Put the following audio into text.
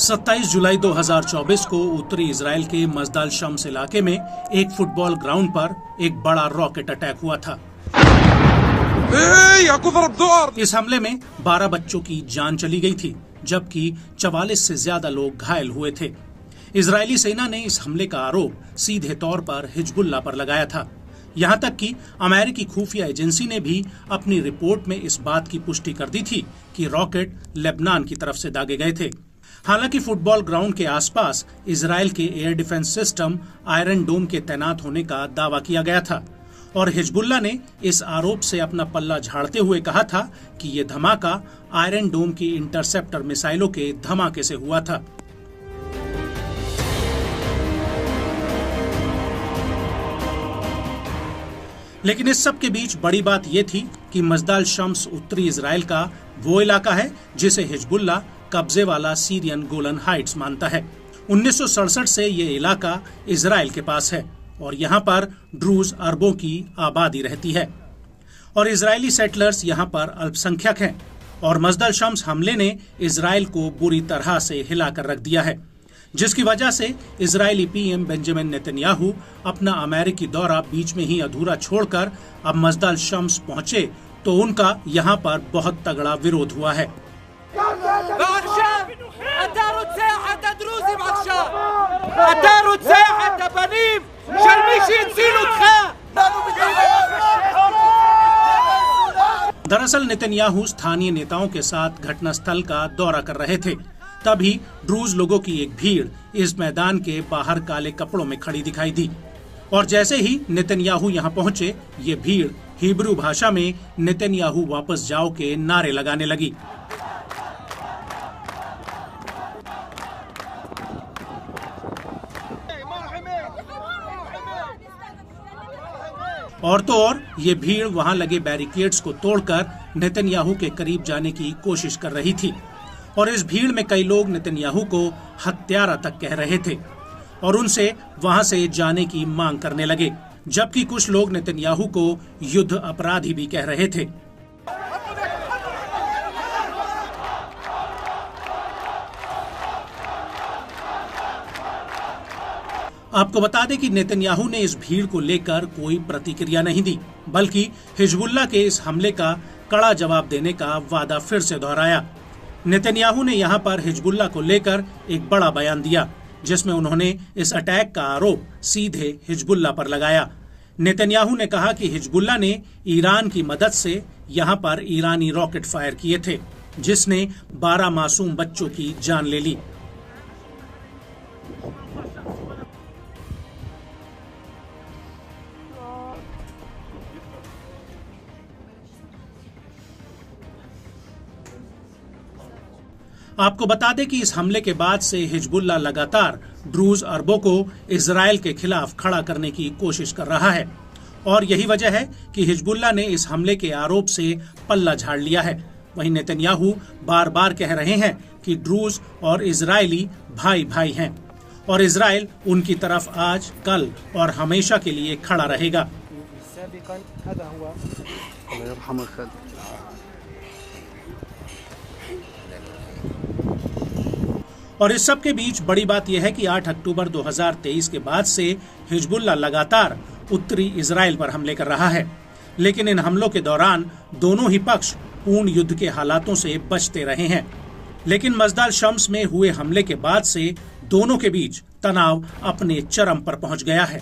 27 जुलाई 2024 को उत्तरी इजराइल के मजदाल शम्स इलाके में एक फुटबॉल ग्राउंड पर एक बड़ा रॉकेट अटैक हुआ था। इस हमले में 12 बच्चों की जान चली गई थी, जबकि 44 से ज्यादा लोग घायल हुए थे। इजरायली सेना ने इस हमले का आरोप सीधे तौर पर हिजबुल्लाह पर लगाया था। यहाँ तक कि अमेरिकी खुफिया एजेंसी ने भी अपनी रिपोर्ट में इस बात की पुष्टि कर दी थी कि रॉकेट लेबनान की तरफ से दागे गए थे। हालांकि फुटबॉल ग्राउंड के आसपास इजराइल के एयर डिफेंस सिस्टम आयरन डोम के तैनात होने का दावा किया गया था और हिजबुल्लाह ने इस आरोप से अपना पल्ला झाड़ते हुए कहा था कि ये धमाका आयरन डोम की इंटरसेप्टर मिसाइलों के धमाके से हुआ था। लेकिन इस सब के बीच बड़ी बात यह थी कि मजदाल शम्स उत्तरी इजराइल का वो इलाका है जिसे हिजबुल्लाह कब्जे वाला सीरियन गोलन हाइट्स मानता है। 1967 से ये इलाका इजराइल के पास है और यहाँ पर ड्रूज अरबों की आबादी रहती है और इजरायली सेटलर्स यहाँ पर अल्पसंख्यक हैं और मजदाल शम्स हमले ने इजराइल को बुरी तरह से हिलाकर रख दिया है, जिसकी वजह से इजरायली पीएम बेंजामिन नेतन्याहू अपना अमेरिकी दौरा बीच में ही अधूरा छोड़कर अब मजदाल शम्स पहुंचे तो उनका यहाँ पर बहुत तगड़ा विरोध हुआ है। दरअसल नेतन्याहू स्थानीय नेताओं के साथ घटनास्थल का दौरा कर रहे थे, तभी ड्रूज लोगों की एक भीड़ इस मैदान के बाहर काले कपड़ों में खड़ी दिखाई दी और जैसे ही नेतन्याहू यहाँ पहुँचे, ये भीड़ हिब्रू भाषा में नेतन्याहू वापस जाओ के नारे लगाने लगी। और तो और ये भीड़ वहां लगे बैरिकेड्स को तोड़कर नेतन्याहू के करीब जाने की कोशिश कर रही थी और इस भीड़ में कई लोग नेतन्याहू को हत्यारा तक कह रहे थे और उनसे वहां से जाने की मांग करने लगे, जबकि कुछ लोग नेतन्याहू को युद्ध अपराधी भी कह रहे थे। आपको बता दें कि नेतन्याहू ने इस भीड़ को लेकर कोई प्रतिक्रिया नहीं दी, बल्कि हिजबुल्लाह के इस हमले का कड़ा जवाब देने का वादा फिर से दोहराया। नेतन्याहू ने यहाँ पर हिजबुल्लाह को लेकर एक बड़ा बयान दिया, जिसमें उन्होंने इस अटैक का आरोप सीधे हिजबुल्लाह पर लगाया। नेतन्याहू ने कहा कि हिजबुल्लाह ने ईरान की मदद से यहाँ पर ईरानी रॉकेट फायर किए थे, जिसने 12 मासूम बच्चों की जान ले ली। आपको बता दें कि इस हमले के बाद से हिजबुल्लाह लगातार ड्रूज अरबों को इजराइल के खिलाफ खड़ा करने की कोशिश कर रहा है और यही वजह है कि हिजबुल्लाह ने इस हमले के आरोप से पल्ला झाड़ लिया है। वहीं नेतन्याहू बार बार कह रहे हैं कि ड्रूज और इजरायली भाई भाई हैं और इजराइल उनकी तरफ आज, कल और हमेशा के लिए खड़ा रहेगा। और इस सब के बीच बड़ी बात यह है कि 8 अक्टूबर 2023 के बाद से हिजबुल्लाह लगातार उत्तरी इजराइल पर हमले कर रहा है, लेकिन इन हमलों के दौरान दोनों ही पक्ष पूर्ण युद्ध के हालातों से बचते रहे हैं। लेकिन मजदाल शम्स में हुए हमले के बाद से दोनों के बीच तनाव अपने चरम पर पहुंच गया है।